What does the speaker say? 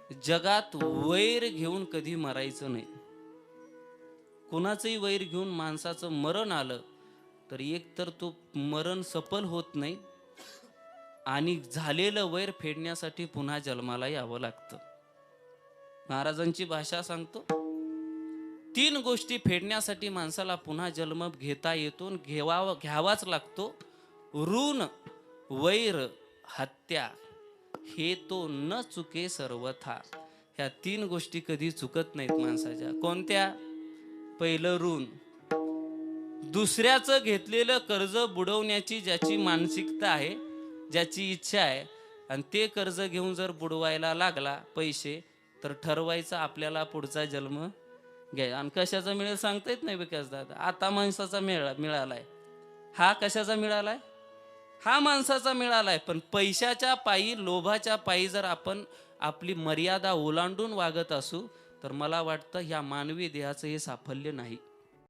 जगात वैर घेऊन कधी मरायचं नाही. कुणाचंही वैर घेऊन माणसाचं मरण आलं तर एक तर तो मरण सफल होत नाही आणि झालेलं वैर फेडण्यासाठी पुन्हा जन्माला यावं लागतं. महाराजांची भाषा सांगतो, 3 गोष्टी फेडण्यासाठी माणसाला पुन्हा जन्म घेता येतो, घ्यावाच लागतो. ऋण, वैर, हत्या हे तो न चुके सर्वथा. ह्या 3 गोष्टी कधी चुकत नाहीत माणसाच्या. कोणत्या? पहिलं ऋण. दुसऱ्याचं घेतलेलं कर्ज बुडवण्याची ज्याची मानसिकता आहे, ज्याची इच्छा आहे, आणि ते कर्ज घेऊन जर बुडवायला लागला पैसे, तर ठरवायचा आपल्याला पुढचा जन्म घ्या. आणि कशाचा मिळेल सांगता येत नाही विकास दादा. आता माणसाचा मिळालाय. हा कशाचा मिळालाय? हा माणसाचा मिळालाय. पण पैशाच्या पायी, लोभाच्या पायी जर आपण आपली मर्यादा ओलांडून वागत असू, तर मला वाटतं ह्या मानवी देहाचं हे साफल्य नाही.